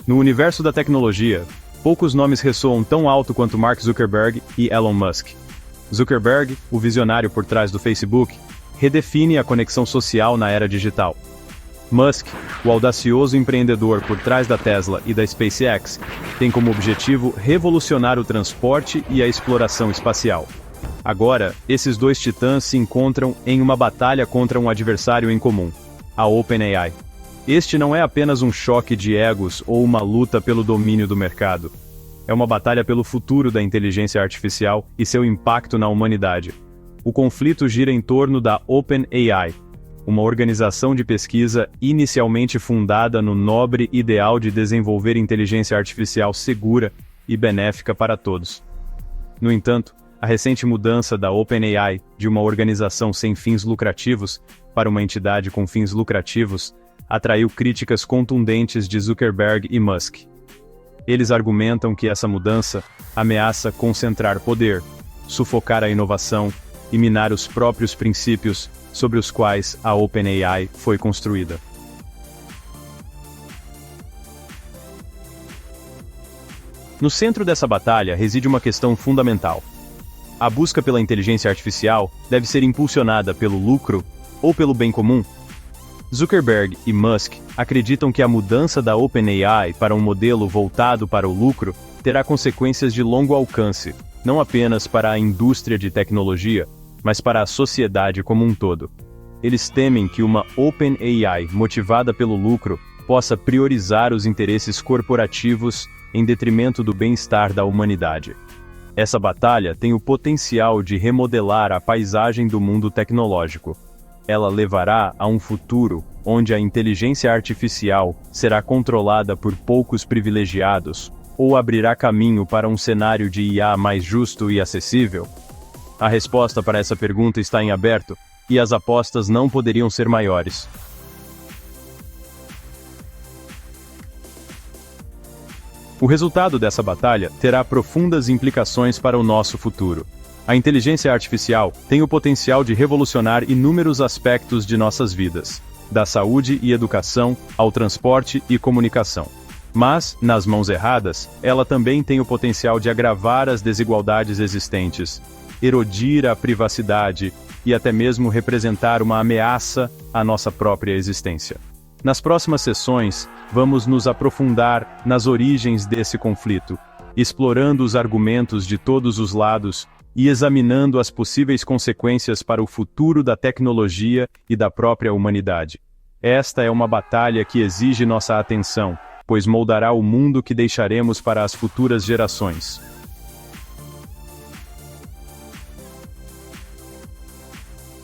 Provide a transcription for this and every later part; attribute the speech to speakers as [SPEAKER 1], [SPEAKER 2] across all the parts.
[SPEAKER 1] No universo da tecnologia, poucos nomes ressoam tão alto quanto Mark Zuckerberg e Elon Musk. Zuckerberg, o visionário por trás do Facebook, redefine a conexão social na era digital. Musk, o audacioso empreendedor por trás da Tesla e da SpaceX, tem como objetivo revolucionar o transporte e a exploração espacial. Agora, esses dois titãs se encontram em uma batalha contra um adversário em comum, a OpenAI. Este não é apenas um choque de egos ou uma luta pelo domínio do mercado. É uma batalha pelo futuro da inteligência artificial e seu impacto na humanidade. O conflito gira em torno da OpenAI, uma organização de pesquisa inicialmente fundada no nobre ideal de desenvolver inteligência artificial segura e benéfica para todos. No entanto, a recente mudança da OpenAI de uma organização sem fins lucrativos para uma entidade com fins lucrativos atraiu críticas contundentes de Zuckerberg e Musk. Eles argumentam que essa mudança ameaça concentrar poder, sufocar a inovação e minar os próprios princípios sobre os quais a OpenAI foi construída. No centro dessa batalha reside uma questão fundamental. A busca pela inteligência artificial deve ser impulsionada pelo lucro ou pelo bem comum? Zuckerberg e Musk acreditam que a mudança da OpenAI para um modelo voltado para o lucro terá consequências de longo alcance, não apenas para a indústria de tecnologia, mas para a sociedade como um todo. Eles temem que uma OpenAI motivada pelo lucro possa priorizar os interesses corporativos em detrimento do bem-estar da humanidade. Essa batalha tem o potencial de remodelar a paisagem do mundo tecnológico. Ela levará a um futuro onde a inteligência artificial será controlada por poucos privilegiados, ou abrirá caminho para um cenário de IA mais justo e acessível? A resposta para essa pergunta está em aberto, e as apostas não poderiam ser maiores. O resultado dessa batalha terá profundas implicações para o nosso futuro. A inteligência artificial tem o potencial de revolucionar inúmeros aspectos de nossas vidas, da saúde e educação ao transporte e comunicação. Mas, nas mãos erradas, ela também tem o potencial de agravar as desigualdades existentes, erodir a privacidade e até mesmo representar uma ameaça à nossa própria existência. Nas próximas sessões, vamos nos aprofundar nas origens desse conflito, explorando os argumentos de todos os lados e examinando as possíveis consequências para o futuro da tecnologia e da própria humanidade. Esta é uma batalha que exige nossa atenção, pois moldará o mundo que deixaremos para as futuras gerações.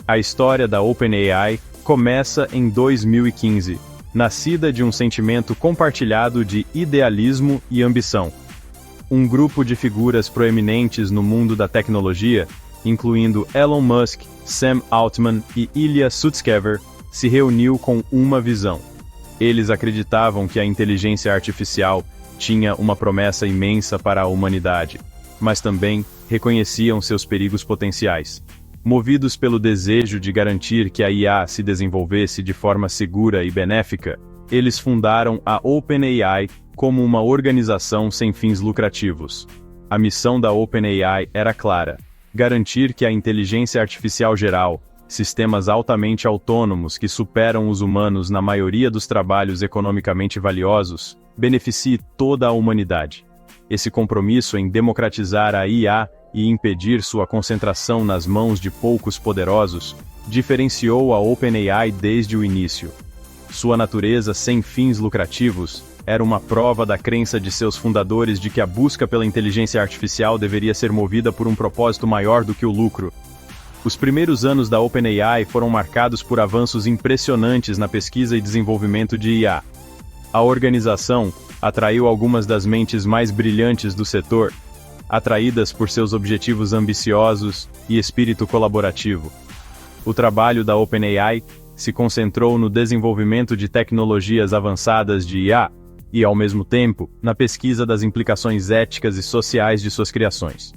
[SPEAKER 1] A história da OpenAI começa em 2015, nascida de um sentimento compartilhado de idealismo e ambição. Um grupo de figuras proeminentes no mundo da tecnologia, incluindo Elon Musk, Sam Altman e Ilya Sutskever, se reuniu com uma visão. Eles acreditavam que a inteligência artificial tinha uma promessa imensa para a humanidade, mas também reconheciam seus perigos potenciais. Movidos pelo desejo de garantir que a IA se desenvolvesse de forma segura e benéfica, eles fundaram a OpenAI como uma organização sem fins lucrativos. A missão da OpenAI era clara: garantir que a inteligência artificial geral, sistemas altamente autônomos que superam os humanos na maioria dos trabalhos economicamente valiosos, beneficie toda a humanidade. Esse compromisso em democratizar a IA e impedir sua concentração nas mãos de poucos poderosos, diferenciou a OpenAI desde o início. Sua natureza sem fins lucrativos era uma prova da crença de seus fundadores de que a busca pela inteligência artificial deveria ser movida por um propósito maior do que o lucro. Os primeiros anos da OpenAI foram marcados por avanços impressionantes na pesquisa e desenvolvimento de IA. A organização atraiu algumas das mentes mais brilhantes do setor, atraídas por seus objetivos ambiciosos e espírito colaborativo. O trabalho da OpenAI se concentrou no desenvolvimento de tecnologias avançadas de IA e, ao mesmo tempo, na pesquisa das implicações éticas e sociais de suas criações.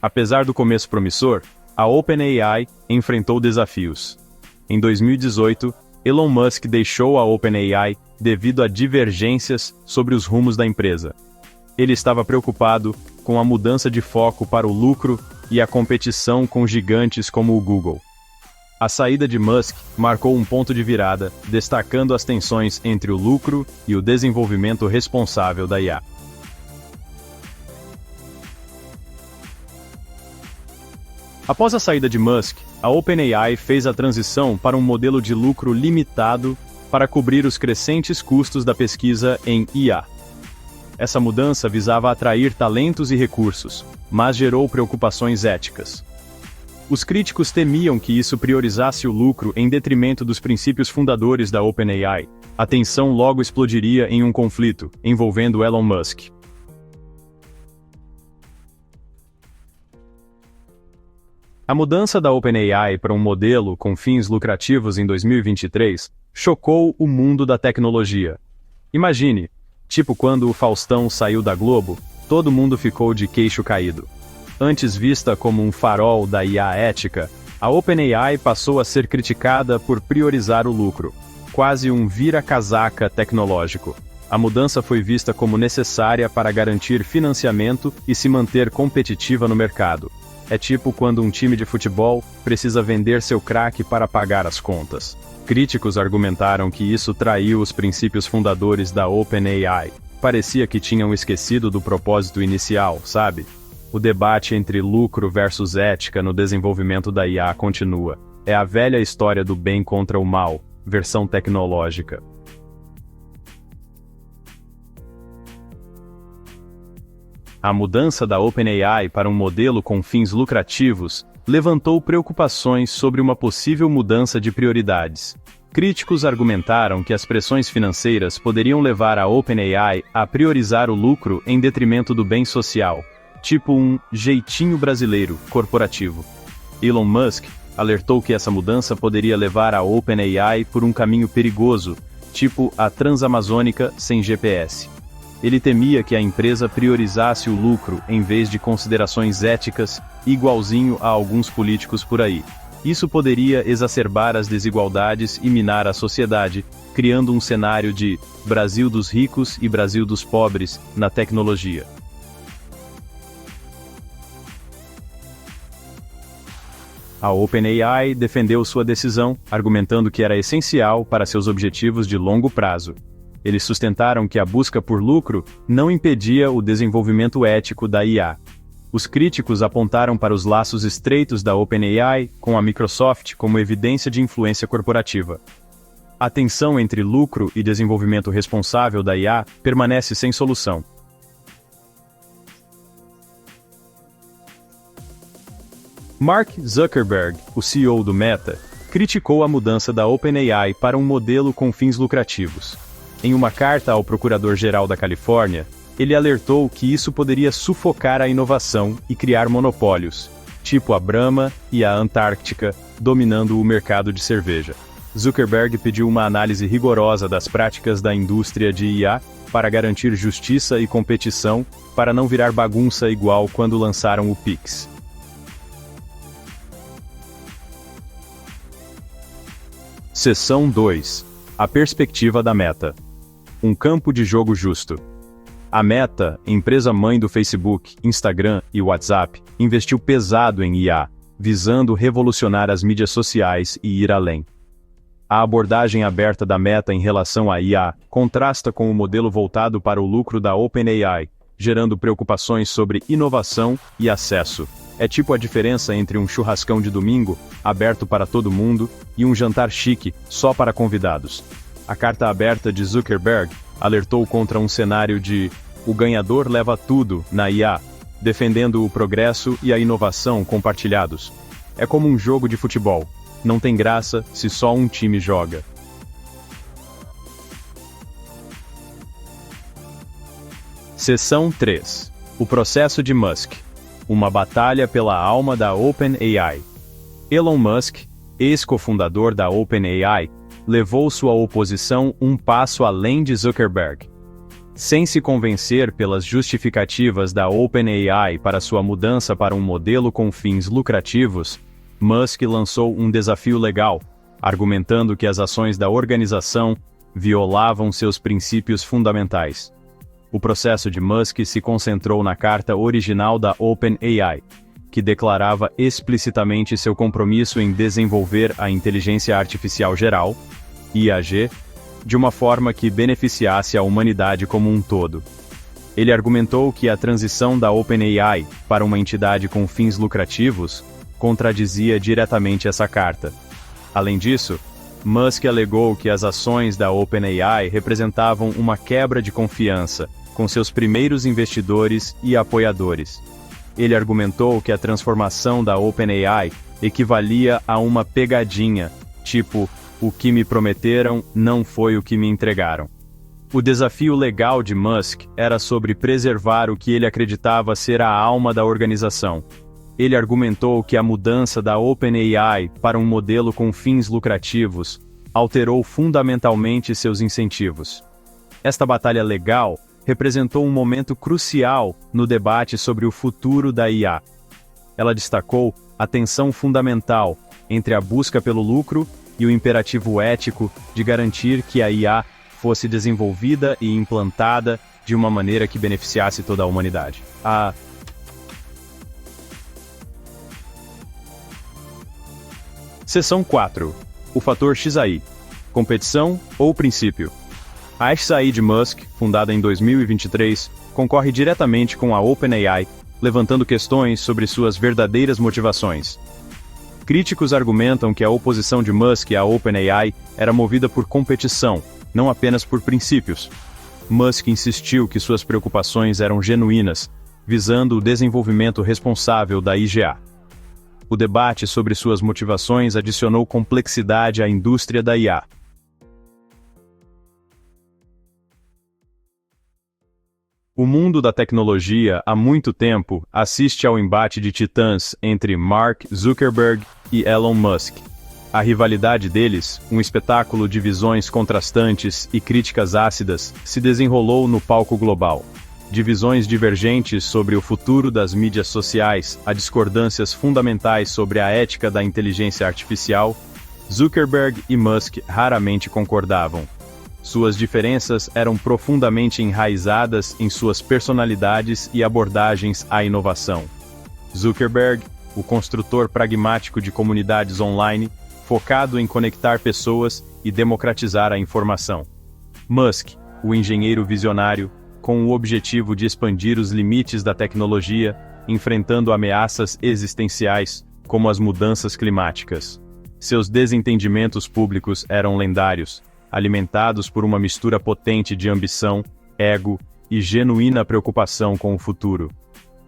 [SPEAKER 1] Apesar do começo promissor, a OpenAI enfrentou desafios. Em 2018, Elon Musk deixou a OpenAI devido a divergências sobre os rumos da empresa. Ele estava preocupado com a mudança de foco para o lucro e a competição com gigantes como o Google. A saída de Musk marcou um ponto de virada, destacando as tensões entre o lucro e o desenvolvimento responsável da IA. Após a saída de Musk, a OpenAI fez a transição para um modelo de lucro limitado para cobrir os crescentes custos da pesquisa em IA. Essa mudança visava atrair talentos e recursos, mas gerou preocupações éticas. Os críticos temiam que isso priorizasse o lucro em detrimento dos princípios fundadores da OpenAI. A tensão logo explodiria em um conflito, envolvendo Elon Musk. A mudança da OpenAI para um modelo com fins lucrativos em 2023 chocou o mundo da tecnologia. Imagine, tipo quando o Faustão saiu da Globo, todo mundo ficou de queixo caído. Antes vista como um farol da IA ética, a OpenAI passou a ser criticada por priorizar o lucro, quase um vira-casaca tecnológico. A mudança foi vista como necessária para garantir financiamento e se manter competitiva no mercado. É tipo quando um time de futebol precisa vender seu craque para pagar as contas. Críticos argumentaram que isso traiu os princípios fundadores da OpenAI. Parecia que tinham esquecido do propósito inicial, sabe? O debate entre lucro versus ética no desenvolvimento da IA continua. É a velha história do bem contra o mal, versão tecnológica. A mudança da OpenAI para um modelo com fins lucrativos levantou preocupações sobre uma possível mudança de prioridades. Críticos argumentaram que as pressões financeiras poderiam levar a OpenAI a priorizar o lucro em detrimento do bem social, tipo um jeitinho brasileiro corporativo. Elon Musk alertou que essa mudança poderia levar a OpenAI por um caminho perigoso, tipo a Transamazônica sem GPS. Ele temia que a empresa priorizasse o lucro em vez de considerações éticas, igualzinho a alguns políticos por aí. Isso poderia exacerbar as desigualdades e minar a sociedade, criando um cenário de Brasil dos ricos e Brasil dos pobres na tecnologia. A OpenAI defendeu sua decisão, argumentando que era essencial para seus objetivos de longo prazo. Eles sustentaram que a busca por lucro não impedia o desenvolvimento ético da IA. Os críticos apontaram para os laços estreitos da OpenAI com a Microsoft como evidência de influência corporativa. A tensão entre lucro e desenvolvimento responsável da IA permanece sem solução. Mark Zuckerberg, o CEO do Meta, criticou a mudança da OpenAI para um modelo com fins lucrativos. Em uma carta ao Procurador-Geral da Califórnia, ele alertou que isso poderia sufocar a inovação e criar monopólios, tipo a Brahma e a Antártica, dominando o mercado de cerveja. Zuckerberg pediu uma análise rigorosa das práticas da indústria de IA para garantir justiça e competição, para não virar bagunça igual quando lançaram o Pix. Seção 2. A perspectiva da Meta. Um campo de jogo justo. A Meta, empresa mãe do Facebook, Instagram e WhatsApp, investiu pesado em IA, visando revolucionar as mídias sociais e ir além. A abordagem aberta da Meta em relação à IA contrasta com o modelo voltado para o lucro da OpenAI, gerando preocupações sobre inovação e acesso. É tipo a diferença entre um churrascão de domingo, aberto para todo mundo, e um jantar chique, só para convidados. A carta aberta de Zuckerberg alertou contra um cenário de "o ganhador leva tudo" na IA, defendendo o progresso e a inovação compartilhados. É como um jogo de futebol. Não tem graça se só um time joga. Seção 3. O processo de Musk. Uma batalha pela alma da OpenAI. Elon Musk, ex-cofundador da OpenAI, levou sua oposição um passo além de Zuckerberg. Sem se convencer pelas justificativas da OpenAI para sua mudança para um modelo com fins lucrativos, Musk lançou um desafio legal: argumentando que as ações da organização violavam seus princípios fundamentais. O processo de Musk se concentrou na carta original da OpenAI, que declarava explicitamente seu compromisso em desenvolver a inteligência artificial geral, IAG, de uma forma que beneficiasse a humanidade como um todo. Ele argumentou que a transição da OpenAI para uma entidade com fins lucrativos contradizia diretamente essa carta. Além disso, Musk alegou que as ações da OpenAI representavam uma quebra de confiança com seus primeiros investidores e apoiadores. Ele argumentou que a transformação da OpenAI equivalia a uma pegadinha, tipo, o que me prometeram não foi o que me entregaram. O desafio legal de Musk era sobre preservar o que ele acreditava ser a alma da organização. Ele argumentou que a mudança da OpenAI para um modelo com fins lucrativos alterou fundamentalmente seus incentivos. Esta batalha legal representou um momento crucial no debate sobre o futuro da IA. Ela destacou a tensão fundamental entre a busca pelo lucro e o imperativo ético de garantir que a IA fosse desenvolvida e implantada de uma maneira que beneficiasse toda a humanidade. Seção 4. O fator XAI. Competição ou princípio? A XAI de Musk, fundada em 2023, concorre diretamente com a OpenAI, levantando questões sobre suas verdadeiras motivações. Críticos argumentam que a oposição de Musk à OpenAI era movida por competição, não apenas por princípios. Musk insistiu que suas preocupações eram genuínas, visando o desenvolvimento responsável da IGA. O debate sobre suas motivações adicionou complexidade à indústria da IA. O mundo da tecnologia, há muito tempo, assiste ao embate de titãs entre Mark Zuckerberg e Elon Musk. A rivalidade deles, um espetáculo de visões contrastantes e críticas ácidas, se desenrolou no palco global. De visões divergentes sobre o futuro das mídias sociais a discordâncias fundamentais sobre a ética da inteligência artificial, Zuckerberg e Musk raramente concordavam. Suas diferenças eram profundamente enraizadas em suas personalidades e abordagens à inovação. Zuckerberg, o construtor pragmático de comunidades online, focado em conectar pessoas e democratizar a informação. Musk, o engenheiro visionário, com o objetivo de expandir os limites da tecnologia, enfrentando ameaças existenciais, como as mudanças climáticas. Seus desentendimentos públicos eram lendários, alimentados por uma mistura potente de ambição, ego e genuína preocupação com o futuro.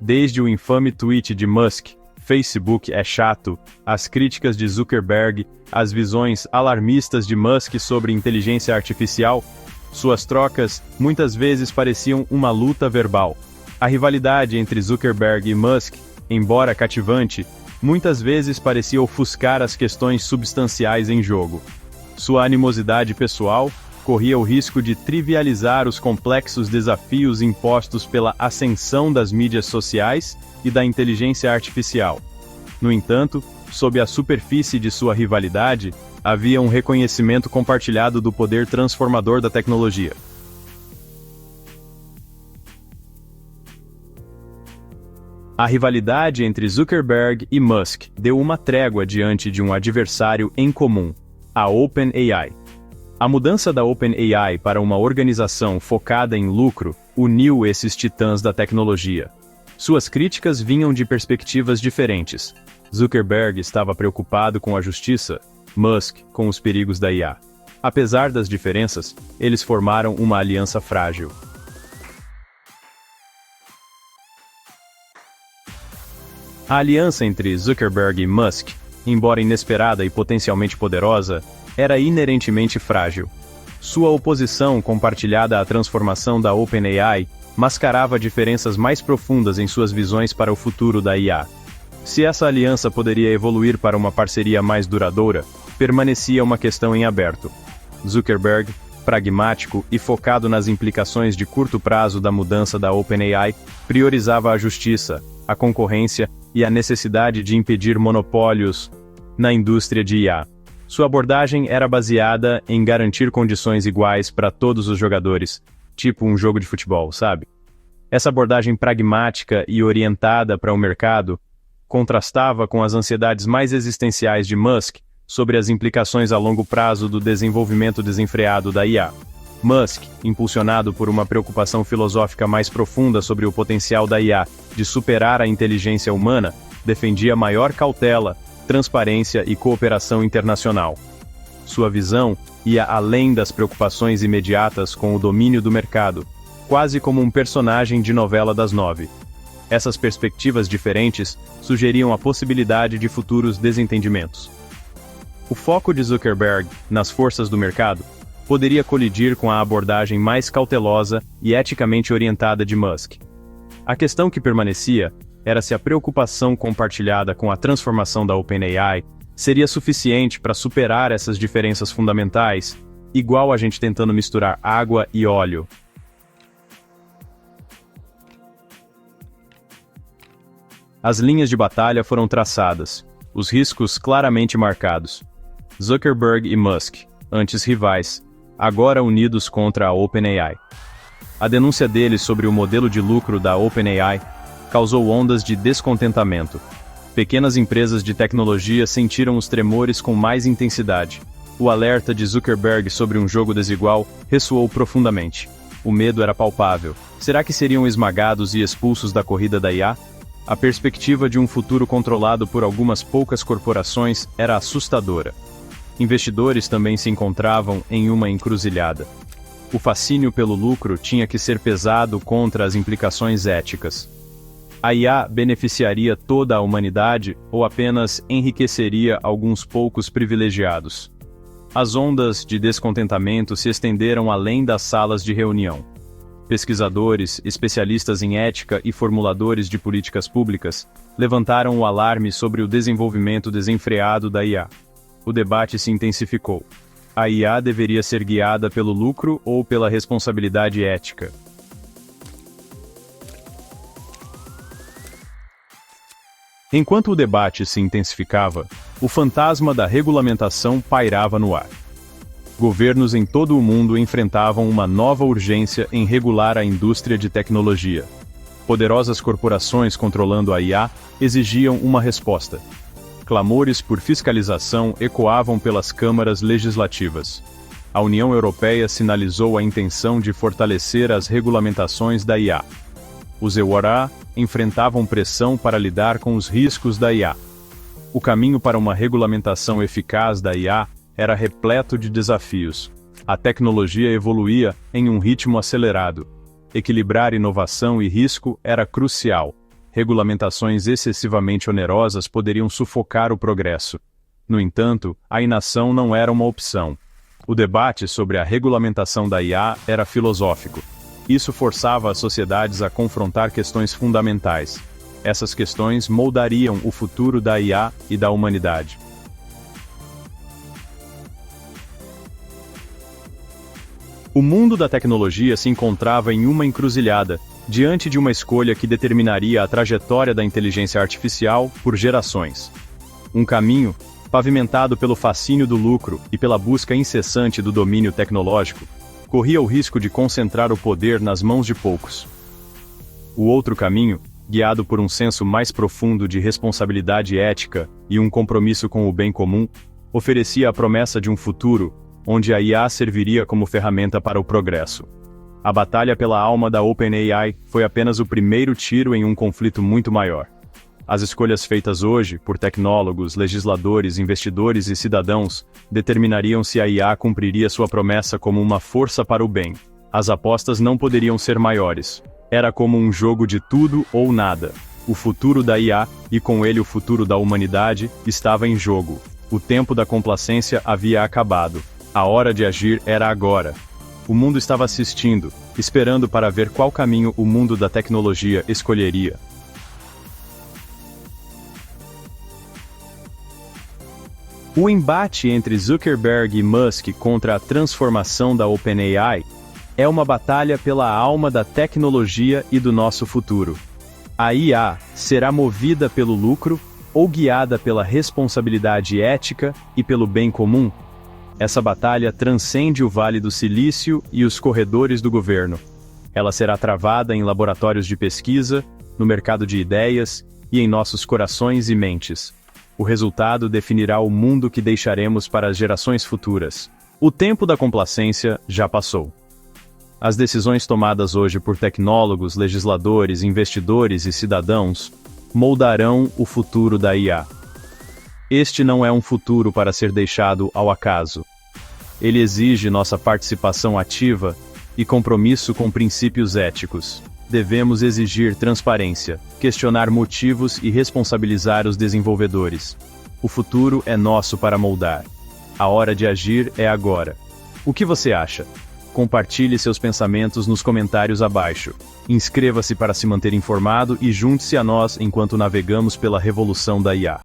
[SPEAKER 1] Desde o infame tweet de Musk, Facebook é chato, as críticas de Zuckerberg, as visões alarmistas de Musk sobre inteligência artificial, suas trocas muitas vezes pareciam uma luta verbal. A rivalidade entre Zuckerberg e Musk, embora cativante, muitas vezes parecia ofuscar as questões substanciais em jogo. Sua animosidade pessoal corria o risco de trivializar os complexos desafios impostos pela ascensão das mídias sociais e da inteligência artificial. No entanto, sob a superfície de sua rivalidade, havia um reconhecimento compartilhado do poder transformador da tecnologia. A rivalidade entre Zuckerberg e Musk deu uma trégua diante de um adversário em comum, a OpenAI. A mudança da OpenAI para uma organização focada em lucro uniu esses titãs da tecnologia. Suas críticas vinham de perspectivas diferentes. Zuckerberg estava preocupado com a justiça, Musk com os perigos da IA. Apesar das diferenças, eles formaram uma aliança frágil. A aliança entre Zuckerberg e Musk, embora inesperada e potencialmente poderosa, era inerentemente frágil. Sua oposição compartilhada à transformação da OpenAI mascarava diferenças mais profundas em suas visões para o futuro da IA. Se essa aliança poderia evoluir para uma parceria mais duradoura, permanecia uma questão em aberto. Zuckerberg, pragmático e focado nas implicações de curto prazo da mudança da OpenAI, priorizava a justiça, a concorrência e a necessidade de impedir monopólios na indústria de IA. Sua abordagem era baseada em garantir condições iguais para todos os jogadores, tipo um jogo de futebol, sabe? Essa abordagem pragmática e orientada para o mercado contrastava com as ansiedades mais existenciais de Musk sobre as implicações a longo prazo do desenvolvimento desenfreado da IA. Musk, impulsionado por uma preocupação filosófica mais profunda sobre o potencial da IA de superar a inteligência humana, defendia maior cautela, transparência e cooperação internacional. Sua visão ia além das preocupações imediatas com o domínio do mercado, quase como um personagem de novela das 9. Essas perspectivas diferentes sugeriam a possibilidade de futuros desentendimentos. O foco de Zuckerberg nas forças do mercado poderia colidir com a abordagem mais cautelosa e eticamente orientada de Musk. A questão que permanecia era se a preocupação compartilhada com a transformação da OpenAI seria suficiente para superar essas diferenças fundamentais, igual a gente tentando misturar água e óleo. As linhas de batalha foram traçadas, os riscos claramente marcados. Zuckerberg e Musk, antes rivais, agora unidos contra a OpenAI. A denúncia deles sobre o modelo de lucro da OpenAI causou ondas de descontentamento. Pequenas empresas de tecnologia sentiram os tremores com mais intensidade. O alerta de Zuckerberg sobre um jogo desigual ressoou profundamente. O medo era palpável. Será que seriam esmagados e expulsos da corrida da IA? A perspectiva de um futuro controlado por algumas poucas corporações era assustadora. Investidores também se encontravam em uma encruzilhada. O fascínio pelo lucro tinha que ser pesado contra as implicações éticas. A IA beneficiaria toda a humanidade ou apenas enriqueceria alguns poucos privilegiados? As ondas de descontentamento se estenderam além das salas de reunião. Pesquisadores, especialistas em ética e formuladores de políticas públicas levantaram o alarme sobre o desenvolvimento desenfreado da IA. O debate se intensificou. A IA deveria ser guiada pelo lucro ou pela responsabilidade ética? Enquanto o debate se intensificava, o fantasma da regulamentação pairava no ar. Governos em todo o mundo enfrentavam uma nova urgência em regular a indústria de tecnologia. Poderosas corporações controlando a IA exigiam uma resposta. Clamores por fiscalização ecoavam pelas câmaras legislativas. A União Europeia sinalizou a intenção de fortalecer as regulamentações da IA. Os EURA enfrentavam pressão para lidar com os riscos da IA. O caminho para uma regulamentação eficaz da IA era repleto de desafios. A tecnologia evoluía em um ritmo acelerado. Equilibrar inovação e risco era crucial. Regulamentações excessivamente onerosas poderiam sufocar o progresso. No entanto, a inação não era uma opção. O debate sobre a regulamentação da IA era filosófico. Isso forçava as sociedades a confrontar questões fundamentais. Essas questões moldariam o futuro da IA e da humanidade. O mundo da tecnologia se encontrava em uma encruzilhada, diante de uma escolha que determinaria a trajetória da inteligência artificial por gerações. Um caminho, pavimentado pelo fascínio do lucro e pela busca incessante do domínio tecnológico, corria o risco de concentrar o poder nas mãos de poucos. O outro caminho, guiado por um senso mais profundo de responsabilidade ética e um compromisso com o bem comum, oferecia a promessa de um futuro onde a IA serviria como ferramenta para o progresso. A batalha pela alma da OpenAI foi apenas o primeiro tiro em um conflito muito maior. As escolhas feitas hoje, por tecnólogos, legisladores, investidores e cidadãos, determinariam se a IA cumpriria sua promessa como uma força para o bem. As apostas não poderiam ser maiores. Era como um jogo de tudo ou nada. O futuro da IA, e com ele o futuro da humanidade, estava em jogo. O tempo da complacência havia acabado. A hora de agir era agora. O mundo estava assistindo, esperando para ver qual caminho o mundo da tecnologia escolheria. O embate entre Zuckerberg e Musk contra a transformação da OpenAI é uma batalha pela alma da tecnologia e do nosso futuro. A IA será movida pelo lucro ou guiada pela responsabilidade ética e pelo bem comum? Essa batalha transcende o Vale do Silício e os corredores do governo. Ela será travada em laboratórios de pesquisa, no mercado de ideias e em nossos corações e mentes. O resultado definirá o mundo que deixaremos para as gerações futuras. O tempo da complacência já passou. As decisões tomadas hoje por tecnólogos, legisladores, investidores e cidadãos moldarão o futuro da IA. Este não é um futuro para ser deixado ao acaso. Ele exige nossa participação ativa e compromisso com princípios éticos. Devemos exigir transparência, questionar motivos e responsabilizar os desenvolvedores. O futuro é nosso para moldar. A hora de agir é agora. O que você acha? Compartilhe seus pensamentos nos comentários abaixo. Inscreva-se para se manter informado e junte-se a nós enquanto navegamos pela revolução da IA.